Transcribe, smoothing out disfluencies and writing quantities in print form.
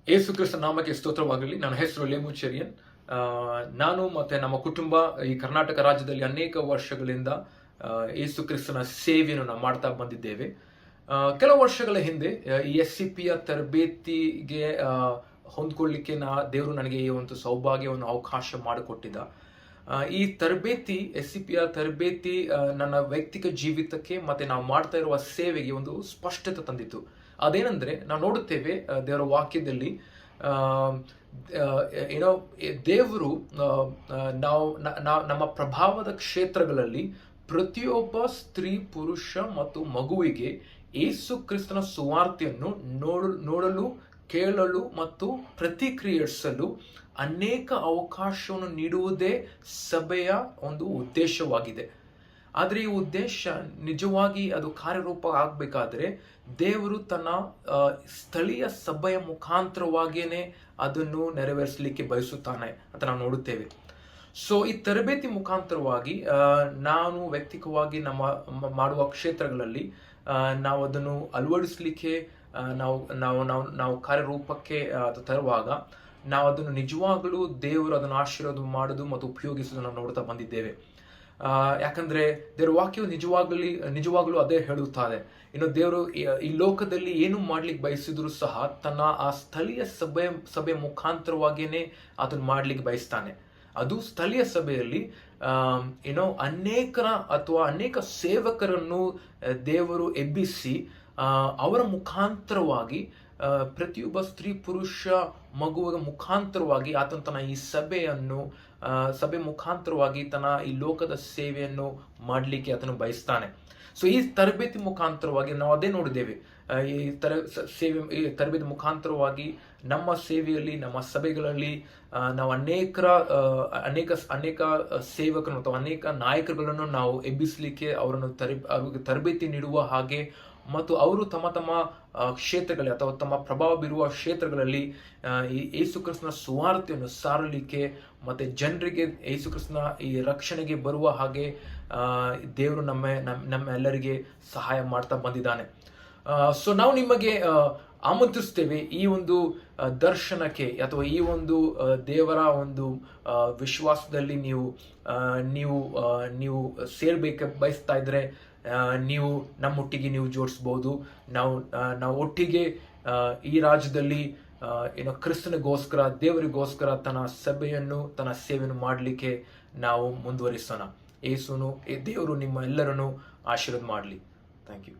ಏಸು ಕ್ರಿಸ್ತ ನಾಮಕ್ಕೆ ಸ್ತೋತ್ರವಾಗಲಿ. ನನ್ನ ಹೆಸರು ಲೇಮುಚೆರಿಯನ್. ನಾನು ಮತ್ತೆ ನಮ್ಮ ಕುಟುಂಬ ಈ ಕರ್ನಾಟಕ ರಾಜ್ಯದಲ್ಲಿ ಅನೇಕ ವರ್ಷಗಳಿಂದ ಏಸು ಕ್ರಿಸ್ತನ ಸೇವೆಯನ್ನು ನಾವು ಮಾಡ್ತಾ ಬಂದಿದ್ದೇವೆ. ಕೆಲವು ವರ್ಷಗಳ ಹಿಂದೆ ಈ SCPಯ ತರಬೇತಿಗೆ ಹೊಂದ್ಕೊಳ್ಳಿಕ್ಕೆ ದೇವರು ನನಗೆ ಈ ಒಂದು ಸೌಭಾಗ್ಯವನ್ನು ಅವಕಾಶ ಮಾಡಿಕೊಟ್ಟಿದ್ದ. ಈ ತರಬೇತಿ SCPಯ ತರಬೇತಿ ನನ್ನ ವೈಯಕ್ತಿಕ ಜೀವಿತಕ್ಕೆ ಮತ್ತೆ ನಾವು ಮಾಡ್ತಾ ಇರುವ ಸೇವೆಗೆ ಒಂದು ಸ್ಪಷ್ಟತೆ ತಂದಿತ್ತು. ಅದೇನೆಂದ್ರೆ ನಾವು ನೋಡುತ್ತೇವೆ ದೇವರ ವಾಕ್ಯದಲ್ಲಿ ಏನೋ ದೇವರು ನಾವು ನಮ್ಮ ಪ್ರಭಾವದ ಕ್ಷೇತ್ರಗಳಲ್ಲಿ ಪ್ರತಿಯೊಬ್ಬ ಸ್ತ್ರೀ, ಪುರುಷ ಮತ್ತು ಮಗುವಿಗೆ ಏಸು ಕ್ರಿಸ್ತನ ಸುವಾರ್ತೆಯನ್ನು ನೋಡಲು, ಕೇಳಲು ಮತ್ತು ಪ್ರತಿಕ್ರಿಯಿಸಲು ಅನೇಕ ಅವಕಾಶವನ್ನು ನೀಡುವುದೇ ಸಭೆಯ ಒಂದು ಉದ್ದೇಶವಾಗಿದೆ. ಆದರೆ ಈ ಉದ್ದೇಶ ನಿಜವಾಗಿ ಅದು ಕಾರ್ಯರೂಪ ಆಗಬೇಕಾದ್ರೆ ದೇವರು ತನ್ನ ಸ್ಥಳೀಯ ಸಭೆಯ ಮುಖಾಂತರವಾಗಿಯೇ ಅದನ್ನು ನೆರವೇರಿಸಲಿಕ್ಕೆ ಬಯಸುತ್ತಾನೆ ಅಂತ ನಾವು ನೋಡುತ್ತೇವೆ. ಸೊ ಈ ತರಬೇತಿ ಮುಖಾಂತರವಾಗಿ ನಾನು ವ್ಯಕ್ತಿಕವಾಗಿ ನಮ್ಮ ಮಾಡುವ ಕ್ಷೇತ್ರಗಳಲ್ಲಿ ನಾವು ಅದನ್ನು ಅಳವಡಿಸಲಿಕ್ಕೆ ನಾವು ಕಾರ್ಯರೂಪಕ್ಕೆ ಅದು ತರುವಾಗ ನಾವು ಅದನ್ನು ನಿಜವಾಗಲೂ ದೇವರು ಅದನ್ನು ಆಶೀರ್ವಾದ ಮಾಡೋದು ಮತ್ತು ಉಪಯೋಗಿಸೋದು ನಾವು ನೋಡ್ತಾ ಬಂದಿದ್ದೇವೆ. ಯಾಕಂದ್ರೆ ದೇವರ ವಾಕ್ಯವು ನಿಜವಾಗಲೂ ಅದೇ ಹೇಳುತ್ತಾರೆ. ಇನ್ನು ದೇವರು ಈ ಲೋಕದಲ್ಲಿ ಏನು ಮಾಡ್ಲಿಕ್ಕೆ ಬಯಸಿದ್ರು ಸಹ ತನ್ನ ಆ ಸ್ಥಳೀಯ ಸಭೆ ಮುಖಾಂತರವಾಗಿಯೇ ಅದನ್ನು ಮಾಡ್ಲಿಕ್ಕೆ ಬಯಸ್ತಾನೆ. ಅದು ಸ್ಥಳೀಯ ಸಭೆಯಲ್ಲಿ ಅನೇಕ ಸೇವಕರನ್ನು ದೇವರು ಎಬ್ಬಿಸಿ ಅವರ ಮುಖಾಂತರವಾಗಿ ಪ್ರತಿಯೊಬ್ಬ ಸ್ತ್ರೀ, ಪುರುಷ, ಮಗುವಿನ ಮುಖಾಂತರವಾಗಿ ಆತನ ತನ್ನ ಈ ಸಭೆ ಮುಖಾಂತರವಾಗಿ ತನ್ನ ಈ ಲೋಕದ ಸೇವೆಯನ್ನು ಮಾಡಲಿಕ್ಕೆ ಆತನು ಬಯಸ್ತಾನೆ. ಸೊ ಈ ತರಬೇತಿ ಮುಖಾಂತರವಾಗಿ ನಾವು ಅದೇ ನೋಡಿದ್ದೇವೆ. ಈ ತರಬೇತಿ ಮುಖಾಂತರವಾಗಿ ನಮ್ಮ ಸೇವೆಯಲ್ಲಿ, ನಮ್ಮ ಸಭೆಗಳಲ್ಲಿ ನಾವು ಅನೇಕ ಸೇವಕರನ್ನು ಅಥವಾ ಅನೇಕ ನಾಯಕರುಗಳನ್ನು ನಾವು ಎಬ್ಬಿಸಲಿಕ್ಕೆ ಅವರನ್ನು ತರಬೇತಿ ನೀಡುವ ಹಾಗೆ ಮತ್ತು ಅವರು ತಮ್ಮ ಕ್ಷೇತ್ರಗಳಲ್ಲಿ ಅಥವಾ ತಮ್ಮ ಪ್ರಭಾವ ಬೀರುವ ಕ್ಷೇತ್ರಗಳಲ್ಲಿ ಈ ಯೇಸು ಕ್ರಿಸ್ತನ ಸುವಾರ್ತೆಯನ್ನು ಸಾರಲಿಕ್ಕೆ ಮತ್ತೆ ಜನರಿಗೆ ಯೇಸು ಕ್ರಿಸ್ತನ ಈ ರಕ್ಷಣೆಗೆ ಬರುವ ಹಾಗೆ ದೇವರು ನಮ್ಮ ಎಲ್ಲರಿಗೆ ಸಹಾಯ ಮಾಡ್ತಾ ಬಂದಿದ್ದಾನೆ. ಸೊ ನಾವು ನಿಮಗೆ ಆಮಂತ್ರಿಸ್ತೇವೆ ಈ ಒಂದು ದರ್ಶನಕ್ಕೆ ಅಥವಾ ಈ ಒಂದು ದೇವರ ಒಂದು ವಿಶ್ವಾಸದಲ್ಲಿ ನೀವು ಬಯಸ್ತಾ ಇದ್ರೆ ನೀವು ನಮ್ಮೊಟ್ಟಿಗೆ ನೀವು ಜೋಡಿಸ್ಬೋದು. ನಾವು ಒಟ್ಟಿಗೆ ಈ ರಾಜ್ಯದಲ್ಲಿ ಕ್ರಿಸ್ತನಿಗೋಸ್ಕರ, ದೇವರಿಗೋಸ್ಕರ ತನ್ನ ಸೇವೆಯನ್ನು ಮಾಡಲಿಕ್ಕೆ ನಾವು ಮುಂದುವರಿಸೋಣ. ದೇವರು ನಿಮ್ಮ ಎಲ್ಲರನ್ನು ಆಶೀರ್ವಾದ ಮಾಡಲಿ. Thank you.